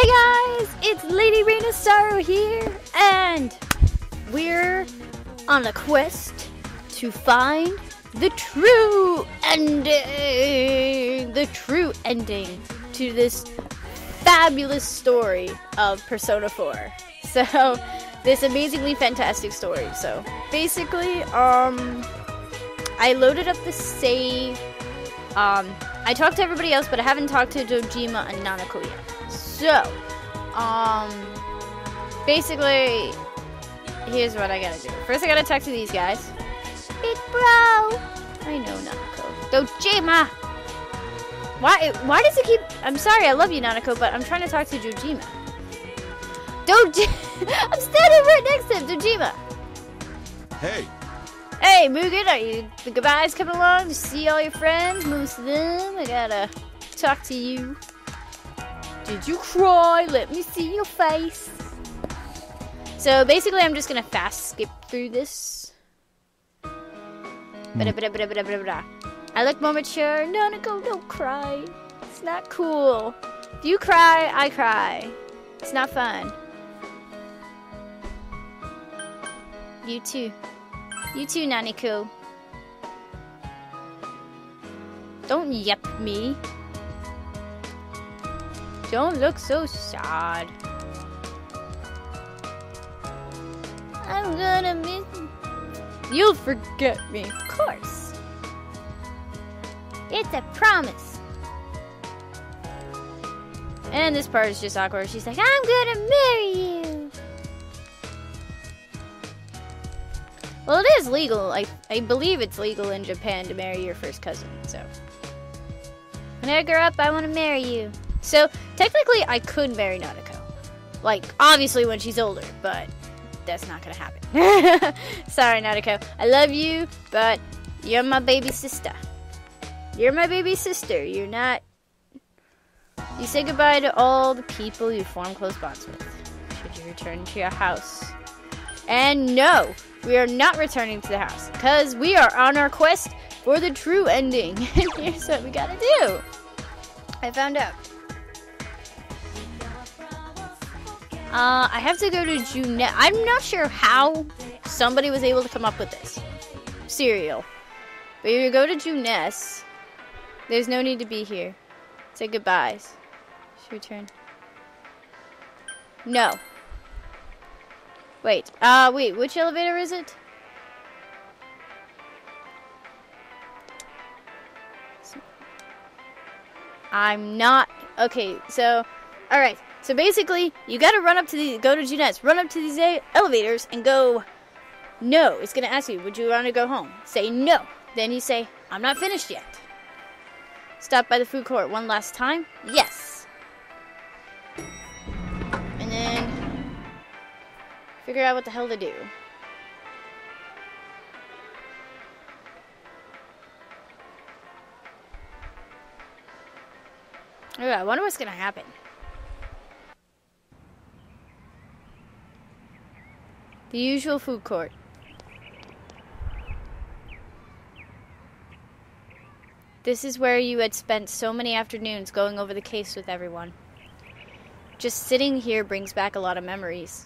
Hey guys, it's Lady Rena Sorrow here, and we're on a quest to find the true ending to this fabulous story of Persona 4. So, this amazingly fantastic story. So, basically, I loaded up the save. I talked to everybody else, but I haven't talked to Dojima and Nanako yet. So, basically, here's what I gotta do. First, I gotta talk to these guys. Big bro! I know, Nanako. Dojima! Why does it keep... I'm sorry, I love you, Nanako, but I'm trying to talk to Dojima. I'm standing right next to him, Dojima! Hey! Hey, Mugen, are you... The goodbyes coming along to see all your friends? Most of them? I gotta talk to you. Did you cry? Let me see your face. So basically, I'm just gonna fast skip through this. I look more mature. Nanako, don't cry. It's not cool. If you cry, I cry. It's not fun. You too. You too, Nanako. Don't yep me. Don't look so sad. I'm gonna miss you. You'll forget me, of course. It's a promise. And this part is just awkward. She's like, I'm gonna marry you. Well, it is legal. I believe it's legal in Japan to marry your first cousin, so. When I grow up, I want to marry you. So, technically, I could marry Nanako. Like, obviously when she's older, but that's not gonna happen. Sorry, Nanako. I love you, but you're my baby sister. You're my baby sister. You're not... You say goodbye to all the people you form close bonds with. Should you return to your house? And no, we are not returning to the house, because we are on our quest for the true ending. And here's what we gotta do. I found out. I have to go to Junes. I'm not sure how somebody was able to come up with this cereal. But if you go to Junes, there's no need to be here. Say goodbyes. Should return. No. Wait, which elevator is it? I'm not... Okay, so... Alright, so basically, you gotta run up to the... Go to Junes, run up to these elevators and go... No, it's gonna ask you, would you want to go home? Say no. Then you say, I'm not finished yet. Stop by the food court one last time? Yes. And then... Figure out what the hell to do. Oh, I wonder what's gonna happen. The usual food court. This is where you had spent so many afternoons going over the case with everyone. Just sitting here brings back a lot of memories.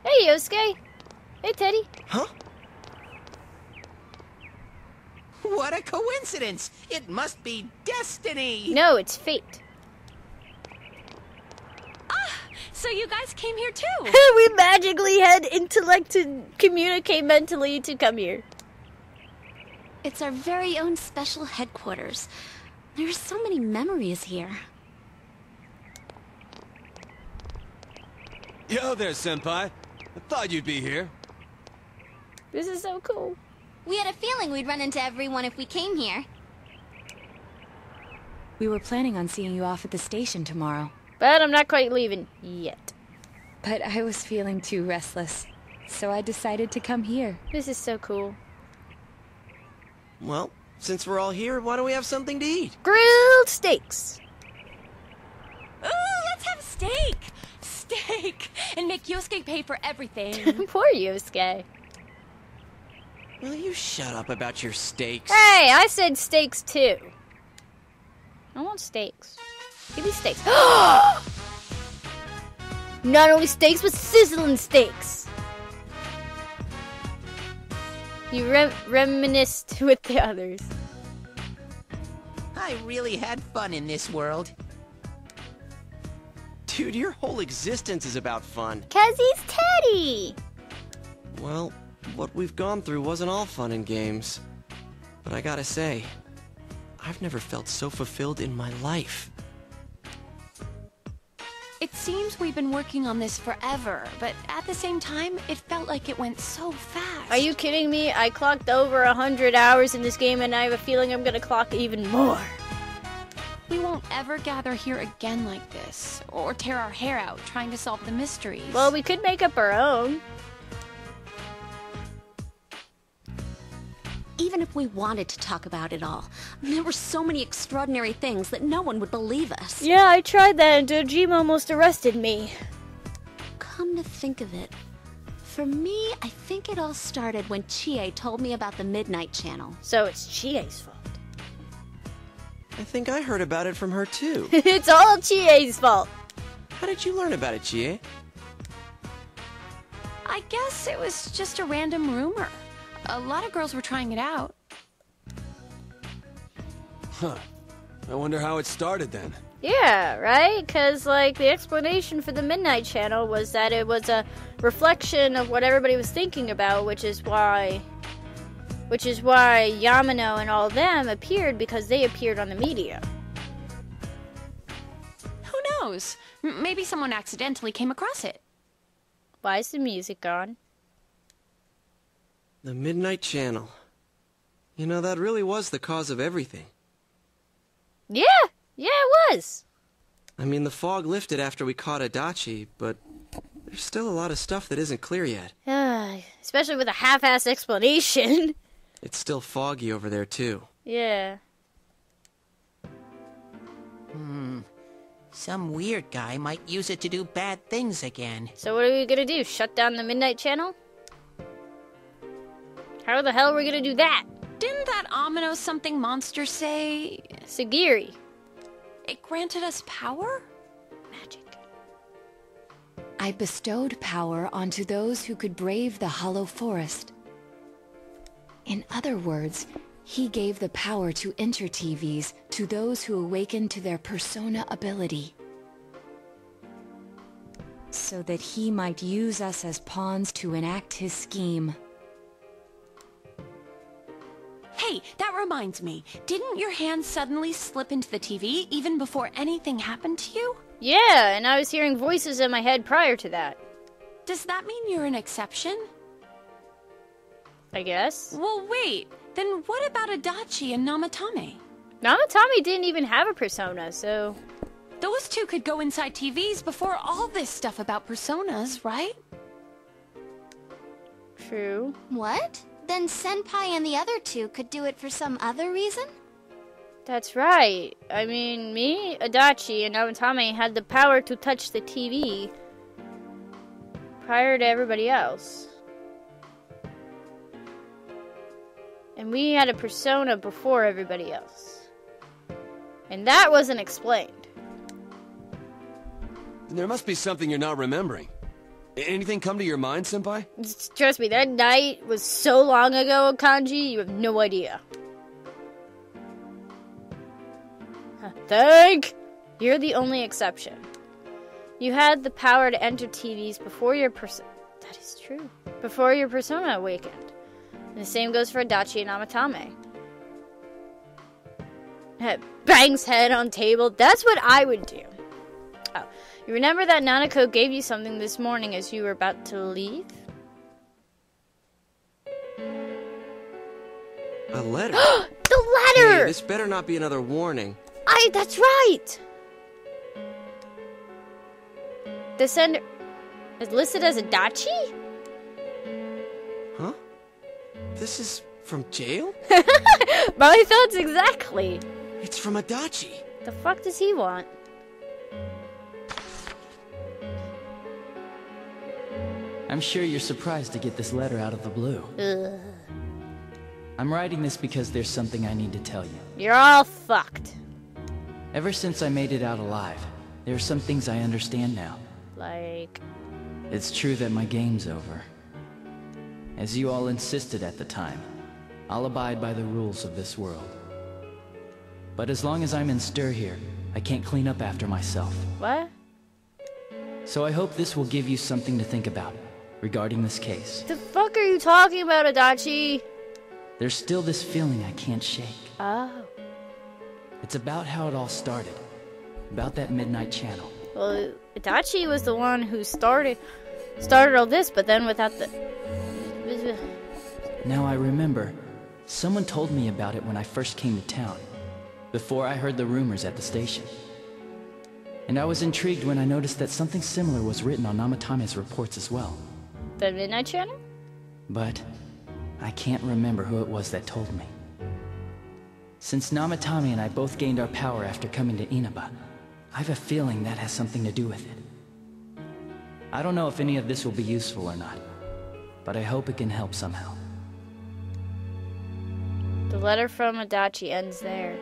Hey, Yosuke. Hey, Teddy. Huh? What a coincidence! It must be destiny! No, it's fate. Ah, so you guys came here too? We magically had intellect to communicate mentally to come here. It's our very own special headquarters. There's so many memories here. Yo there, Senpai. I thought you'd be here. This is so cool. We had a feeling we'd run into everyone if we came here. We were planning on seeing you off at the station tomorrow. But I'm not quite leaving yet. But I was feeling too restless, so I decided to come here. This is so cool. Well, since we're all here, why don't we have something to eat? Grilled steaks. Ooh, let's have steak! Steak! And make Yosuke pay for everything. Poor Yosuke. Will you shut up about your steaks? Hey, I said steaks too. I want steaks. Give me steaks. Not only steaks, but sizzling steaks. You reminisced with the others. I really had fun in this world. Dude, your whole existence is about fun. 'Cause he's Teddy. Well, what we've gone through wasn't all fun and games. But I gotta say, I've never felt so fulfilled in my life. It seems we've been working on this forever, but at the same time, it felt like it went so fast. Are you kidding me? I clocked over 100 hours in this game, and I have a feeling I'm gonna clock even more. We won't ever gather here again like this, or tear our hair out trying to solve the mysteries. Well, we could make up our own. Even if we wanted to talk about it all, there were so many extraordinary things that no one would believe us. Yeah, I tried that, and Dojima almost arrested me. Come to think of it, for me, I think it all started when Chie told me about the Midnight Channel. So it's Chie's fault. I think I heard about it from her too. It's all Chie's fault. How did you learn about it, Chie? I guess it was just a random rumor. A lot of girls were trying it out. Huh. I wonder how it started then. Yeah, right? Because, like, the explanation for the Midnight Channel was that it was a reflection of what everybody was thinking about, which is why Yamano and all them appeared, because they appeared on the media. Who knows? Maybe someone accidentally came across it. Why is the music on? The Midnight Channel. You know, that really was the cause of everything. Yeah, it was. I mean, the fog lifted after we caught Adachi, but there's still a lot of stuff that isn't clear yet. Especially with a half-assed explanation. It's still foggy over there, too. Yeah. Some weird guy might use it to do bad things again. So what are we gonna do? Shut down the Midnight Channel? How the hell are we gonna do that? Didn't that ominous something monster say Sagiri. it granted us power? Magic. I bestowed power onto those who could brave the Hollow Forest. In other words, he gave the power to enter TVs to those who awakened to their persona ability, so that he might use us as pawns to enact his scheme. Hey, that reminds me. Didn't your hand suddenly slip into the TV even before anything happened to you? Yeah, and I was hearing voices in my head prior to that. Does that mean you're an exception? I guess. Well, wait. Then what about Adachi and Namatame? Namatame didn't even have a persona, so... Those two could go inside TVs before all this stuff about personas, right? True. What? Then Senpai and the other two could do it for some other reason? That's right. I mean, me, Adachi, and Namatame had the power to touch the TV prior to everybody else. And we had a persona before everybody else. And that wasn't explained. There must be something you're not remembering. Anything come to your mind, Senpai? Trust me, that night was so long ago, Kanji, you have no idea. You're the only exception. You had the power to enter TVs before your That is true. Before your persona awakened. And the same goes for Adachi and Namatame. Bangs head on table. That's what I would do. Oh, you remember that Nanako gave you something this morning as you were about to leave? A letter? The letter! Hey, this better not be another warning. That's right! The sender is listed as Adachi? Huh? This is from jail? My thoughts exactly. It's from Adachi. The fuck does he want? I'm sure you're surprised to get this letter out of the blue. Ugh. I'm writing this because there's something I need to tell you. You're all fucked. Ever since I made it out alive, there are some things I understand now. Like... It's true that my game's over. As you all insisted at the time, I'll abide by the rules of this world. But as long as I'm in stir here, I can't clean up after myself. What? So I hope this will give you something to think about regarding this case. The fuck are you talking about, Adachi? There's still this feeling I can't shake. Oh. It's about how it all started. About that Midnight Channel. Well, Adachi was the one who started all this, but then without the... Now I remember, someone told me about it when I first came to town, before I heard the rumors at the station. And I was intrigued when I noticed that something similar was written on Namatame's reports as well. The Midnight Channel? But I can't remember who it was that told me. Since Namatame and I both gained our power after coming to Inaba, I have a feeling that has something to do with it. I don't know if any of this will be useful or not, but I hope it can help somehow. The letter from Adachi ends there.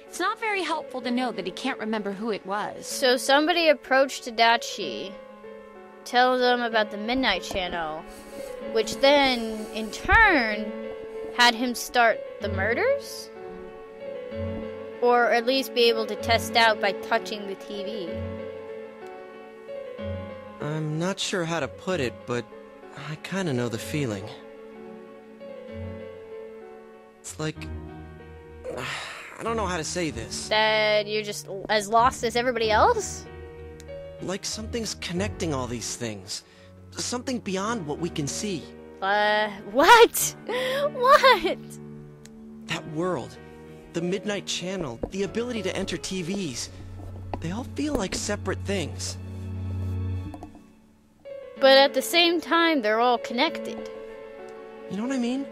It's not very helpful to know that he can't remember who it was. So somebody approached Adachi, tells them about the Midnight Channel, which then, in turn, had him start the murders? Or at least be able to test out by touching the TV. I'm not sure how to put it, but I kinda know the feeling. It's like... I don't know how to say this. That you're just as lost as everybody else? Like something's connecting all these things. Something beyond what we can see. What? What? That world, the Midnight Channel, the ability to enter TVs, they all feel like separate things. But at the same time, they're all connected. You know what I mean?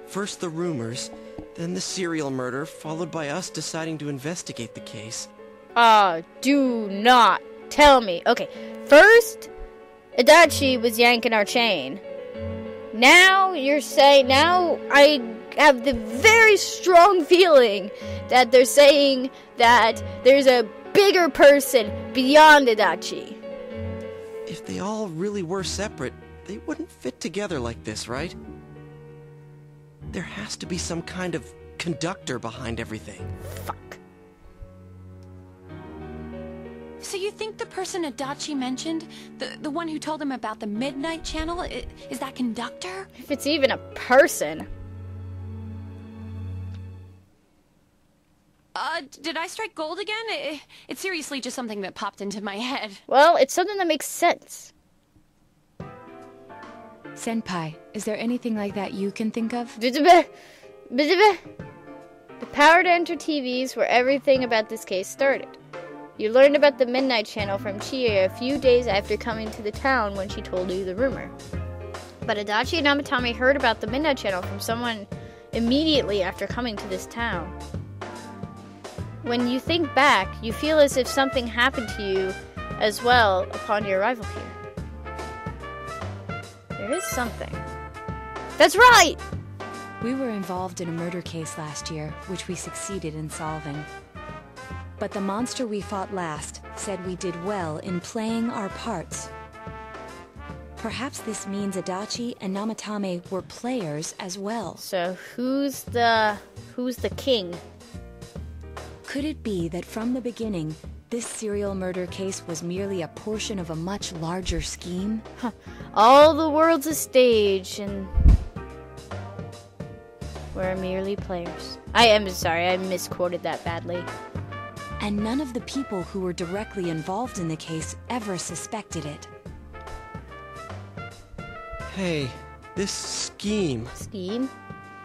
First the rumors, then the serial murder, followed by us deciding to investigate the case. Do not tell me. Okay, first, Adachi was yanking our chain. Now you're saying, now I have the very strong feeling that they're saying that there's a bigger person beyond Adachi. If they all really were separate, they wouldn't fit together like this, right? There has to be some kind of conductor behind everything. Fuck. So you think the person Adachi mentioned, the one who told him about the Midnight Channel, is that conductor? If it's even a person. Did I strike gold again? It's seriously just something that popped into my head. Well, it's something that makes sense. Senpai, is there anything like that you can think of? The power to enter TVs where everything about this case started. You learned about the Midnight Channel from Chie a few days after coming to the town when she told you the rumor. But Adachi and Namatame heard about the Midnight Channel from someone immediately after coming to this town. When you think back, you feel as if something happened to you as well upon your arrival here. There is something. That's right! We were involved in a murder case last year, which we succeeded in solving. But the monster we fought last said we did well in playing our parts. Perhaps this means Adachi and Namatame were players as well. So who's the king? Could it be that from the beginning, this serial murder case was merely a portion of a much larger scheme? All the world's a stage, and we're merely players. I am sorry, I misquoted that badly. And none of the people who were directly involved in the case ever suspected it. Hey, this scheme. Scheme?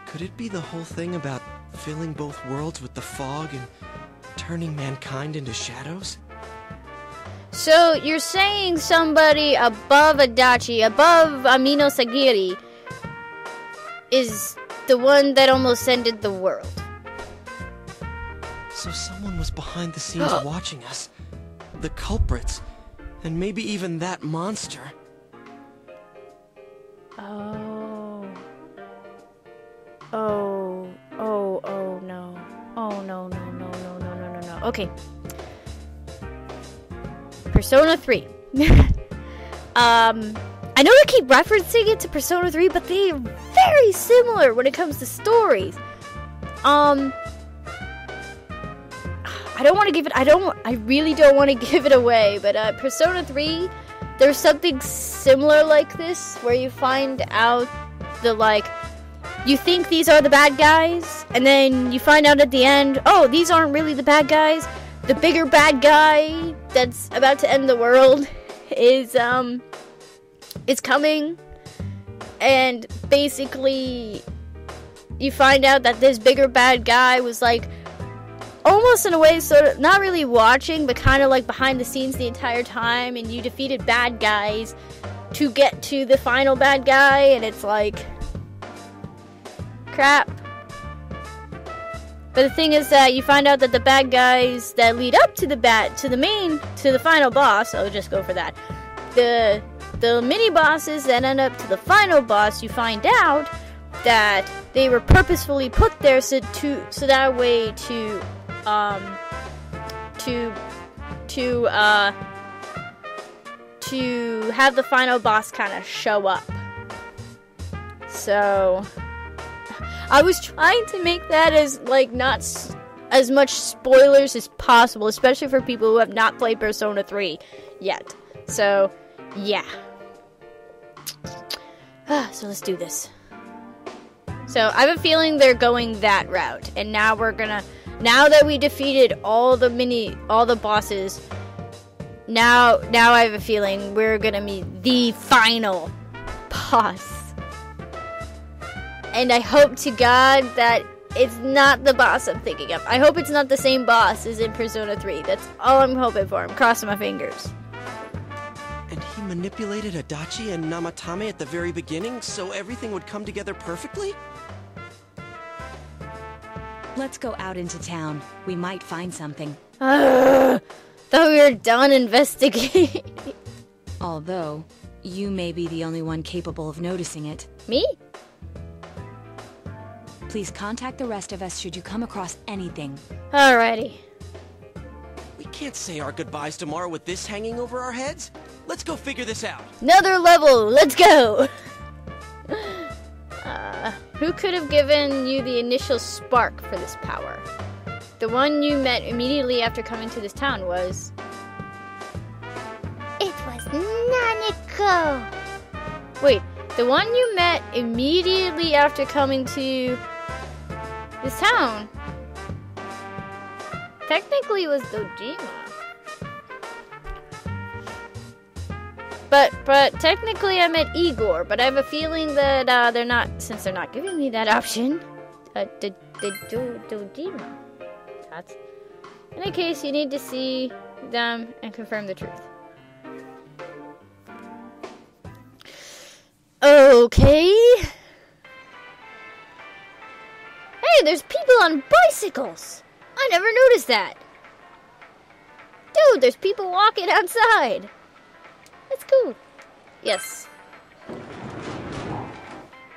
Could it be the whole thing about filling both worlds with the fog and turning mankind into shadows? So you're saying somebody above Adachi, above Amino Sagiri, is the one that almost ended the world? So someone was behind the scenes watching us. The culprits. And maybe even that monster. Oh no. Oh no. Okay. Persona 3. I know I keep referencing it to Persona 3, but they're very similar when it comes to stories. I really don't want to give it away, but Persona 3, there's something similar like this, where you find out you think these are the bad guys, and then you find out at the end, oh, these aren't really the bad guys. The bigger bad guy that's about to end the world is coming, and basically you find out that this bigger bad guy was almost in a way sort of not really watching, but kind of behind the scenes the entire time, and you defeated bad guys to get to the final bad guy, and it's crap. But the thing is that you find out that the bad guys that lead up to the final boss, I'll just go for that. The mini bosses that end up to the final boss, you find out that they were purposefully put there so that way to have the final boss kind of show up. So I was trying to make that as not as much spoilers as possible, especially for people who have not played Persona 3 yet. So yeah. So let's do this. So I have a feeling they're going that route, and now that we defeated all the bosses, now I have a feeling we're gonna meet the final boss. And I hope to God that it's not the boss I'm thinking of. I hope it's not the same boss as in Persona 3. That's all I'm hoping for. I'm crossing my fingers. And he manipulated Adachi and Namatame at the very beginning, so everything would come together perfectly? Let's go out into town. We might find something. Thought we were done investigating. Although, you may be the only one capable of noticing it. Me? Please contact the rest of us should you come across anything. Alrighty. We can't say our goodbyes tomorrow with this hanging over our heads. Let's go figure this out. Another level. Let's go. Who could have given you the initial spark for this power? The one you met immediately after coming to this town was... It was Nanako. Wait, the one you met immediately after coming to this town technically was Dojima. But technically I met Igor, but I have a feeling that they're not, since they're not giving me that option, Dojima. That's... In any case, you need to see them and confirm the truth. Okay. Hey, there's people on bicycles. I never noticed that. Dude, there's people walking outside. That's cool. Yes.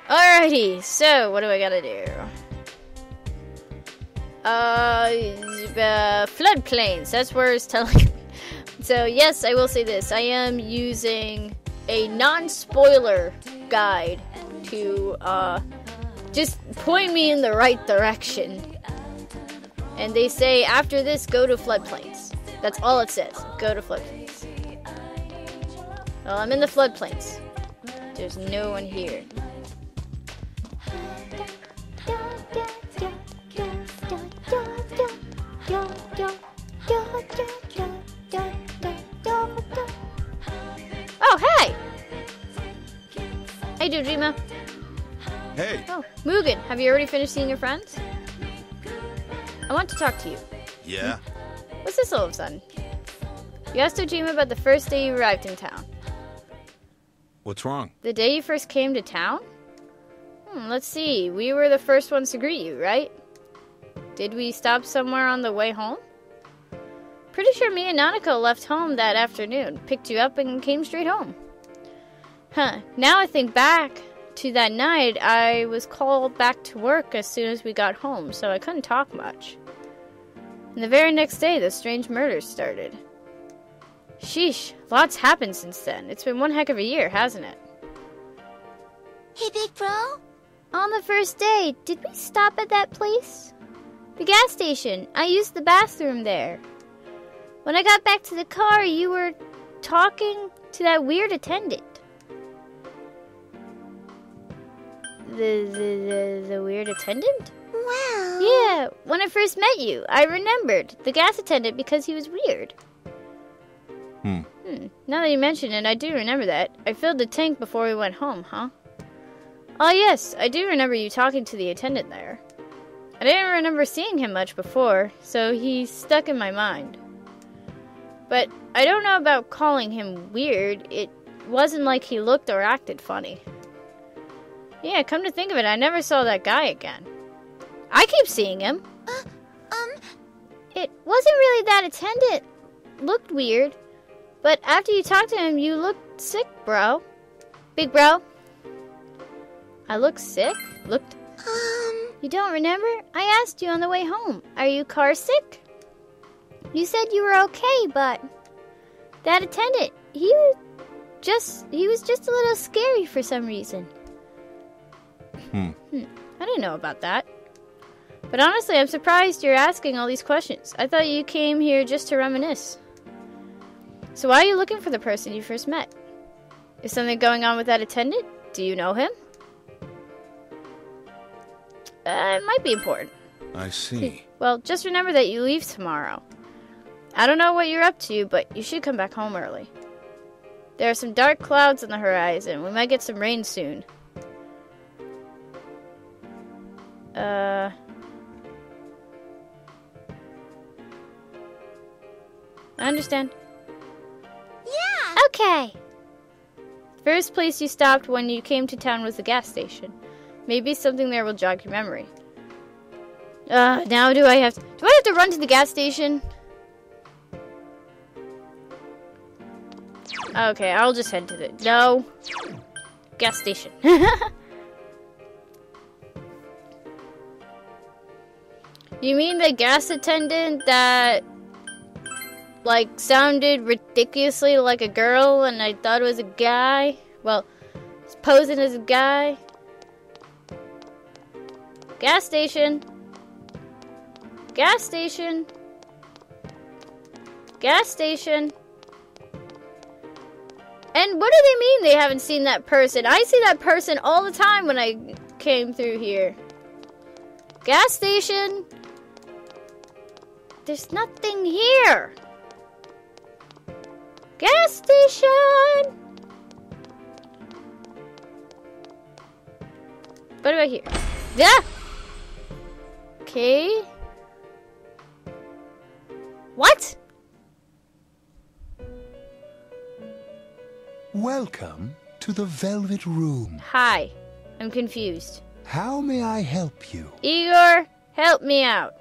Alrighty, so what do I gotta do? Floodplains. That's where it's telling me. So yes, I will say this. I am using a non-spoiler guide to just point me in the right direction. And they say after this, go to floodplains. That's all it says. Go to floodplains. Well, I'm in the floodplains. There's no one here. Oh, hey! Hey, Dojima. Hey. Oh, Mugen, have you already finished seeing your friends? I want to talk to you. Yeah? What's this all of a sudden? You asked Dojima about the first day you arrived in town. What's wrong? The day you first came to town? Let's see. We were the first ones to greet you, right? Did we stop somewhere on the way home? Pretty sure me and Nanako left home that afternoon, picked you up, and came straight home. Now I think back to that night, I was called back to work as soon as we got home, so I couldn't talk much. And the very next day, the strange murders started. Sheesh, lots happened since then. It's been one heck of a year, hasn't it? Hey, big bro? On the first day, did we stop at that place? The gas station. I used the bathroom there. When I got back to the car, you were talking to that weird attendant. The weird attendant? Wow. Yeah, when I first met you, I remembered the gas attendant because he was weird. Now that you mention it, I do remember that. I filled the tank before we went home, huh? Oh yes, I do remember you talking to the attendant there. I didn't remember seeing him much before, so he stuck in my mind. But I don't know about calling him weird. It wasn't like he looked or acted funny. Yeah, come to think of it, I never saw that guy again. I keep seeing him. It wasn't really that attendant. Looked weird. But after you talked to him, you looked sick, bro. Big bro. I looked sick? Looked... You don't remember? I asked you on the way home. Are you car sick? You said you were okay, but... That attendant, he was just a little scary for some reason. I didn't know about that. But honestly, I'm surprised you're asking all these questions. I thought you came here just to reminisce. So why are you looking for the person you first met? Is something going on with that attendant? Do you know him? It might be important. I see. Well, just remember that you leave tomorrow. I don't know what you're up to, but you should come back home early. There are some dark clouds on the horizon. We might get some rain soon. I understand. Yeah! Okay. First place you stopped when you came to town was the gas station. Maybe something there will jog your memory. Now do I have to run to the gas station? Okay, I'll just head to the... No. Gas station. You mean the gas attendant that... like, sounded ridiculously like a girl and I thought it was a guy? Well, he's posing as a guy. Gas station. Gas station. Gas station. And what do they mean they haven't seen that person? I see that person all the time when I came through here. Gas station. There's nothing here. Gas station. What about here? Yeah. Okay. What? Welcome to the Velvet Room. Hi. I'm confused. How may I help you? Igor, help me out.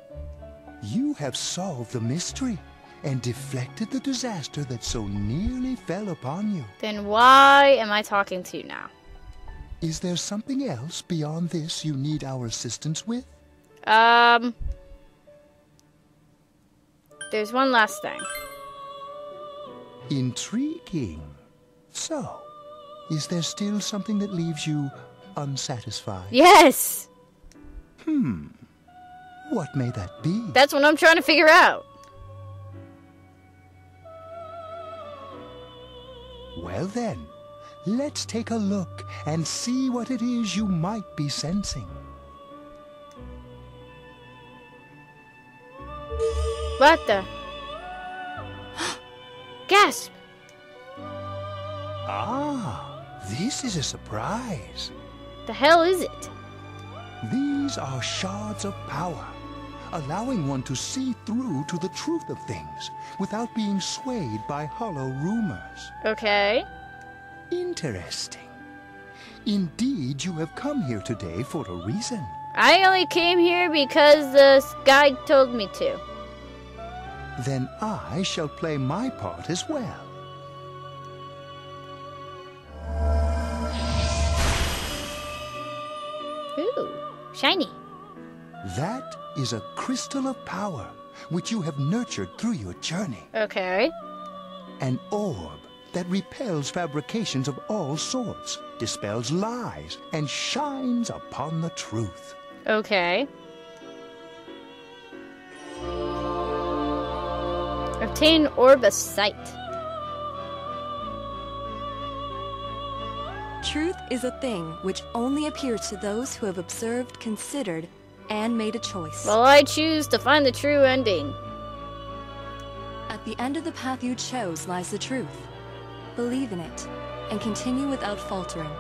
You have solved the mystery and deflected the disaster that so nearly fell upon you. Then why am I talking to you now? Is there something else beyond this you need our assistance with? There's one last thing. Intriguing. So, is there still something that leaves you unsatisfied? Yes! What may that be? That's what I'm trying to figure out. Well then, let's take a look and see what it is you might be sensing. What the? Gasp! Ah, this is a surprise. The hell is it? These are shards of power, allowing one to see through to the truth of things without being swayed by hollow rumors. Okay. Interesting. Indeed, you have come here today for a reason. I only came here because the guide told me to. Then I shall play my part as well. Ooh, shiny. That is a crystal of power, which you have nurtured through your journey. Okay. An orb that repels fabrications of all sorts, dispels lies, and shines upon the truth. Okay. Obtain Orb of Sight. Truth is a thing which only appears to those who have observed, considered, and made a choice. Well, I choose to find the true ending. At the end of the path you chose lies the truth. Believe in it, and continue without faltering.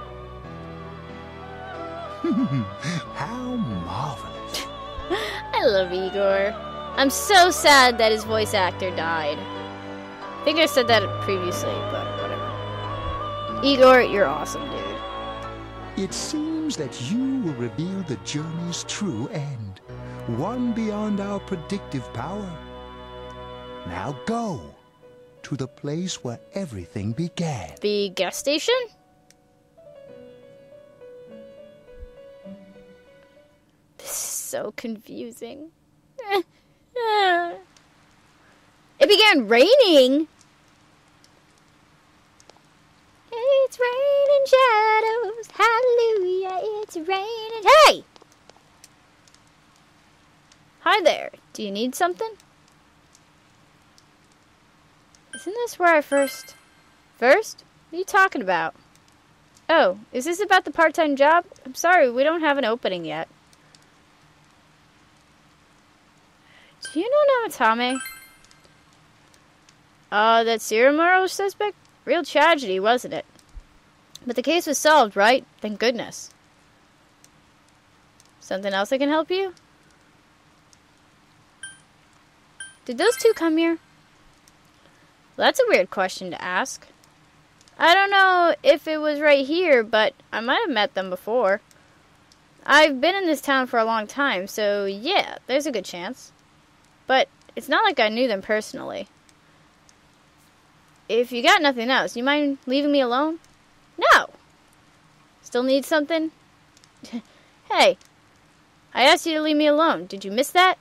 How marvelous. I love Igor. I'm so sad that his voice actor died. I think I said that previously, but whatever. Igor, you're awesome, dude. It seems that you will reveal the journey's true end, one beyond our predictive power. Now go to the place where everything began. The gas station? This is so confusing. It began raining. It's raining shadows. Hallelujah, it's raining. Hey! Hi there. Do you need something? Isn't this where I first? First? What are you talking about? Oh, is this about the part-time job? I'm sorry, we don't have an opening yet. Do you know Namatame? That serial murder suspect? Real tragedy, wasn't it? But the case was solved, right? Thank goodness. Something else I can help you? Did those two come here? Well, that's a weird question to ask. I don't know if it was right here, but I might have met them before. I've been in this town for a long time, so yeah, there's a good chance. But it's not like I knew them personally. If you got nothing else, you mind leaving me alone? No! Still need something? Hey, I asked you to leave me alone. Did you miss that?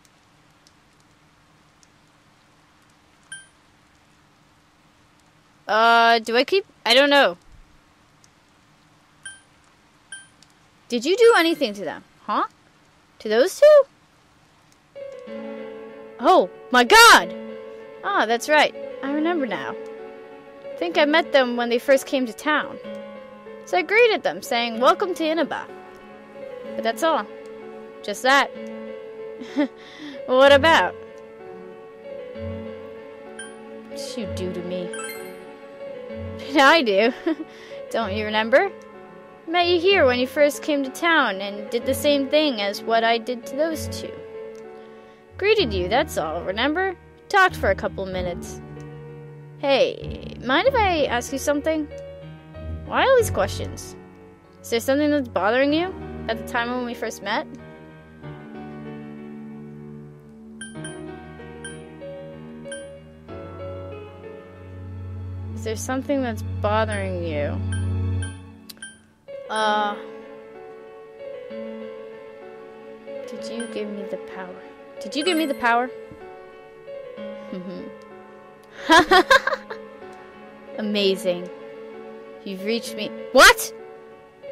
I don't know. Did you do anything to them? Huh? To those two? Oh, my God! Ah, that's right. I remember now. I think I met them when they first came to town. So I greeted them, saying, "Welcome to Inaba." But that's all. Just that. What about? What did you do to me? I do. Don't you remember? I met you here when you first came to town and did the same thing as what I did to those two. Greeted you, that's all, remember? Talked for a couple minutes. Hey, mind if I ask you something? Why all these questions? Is there something that's bothering you at the time when we first met? Is there something that's bothering you? Did you give me the power? Did you give me the power? Amazing. You've reached me. What?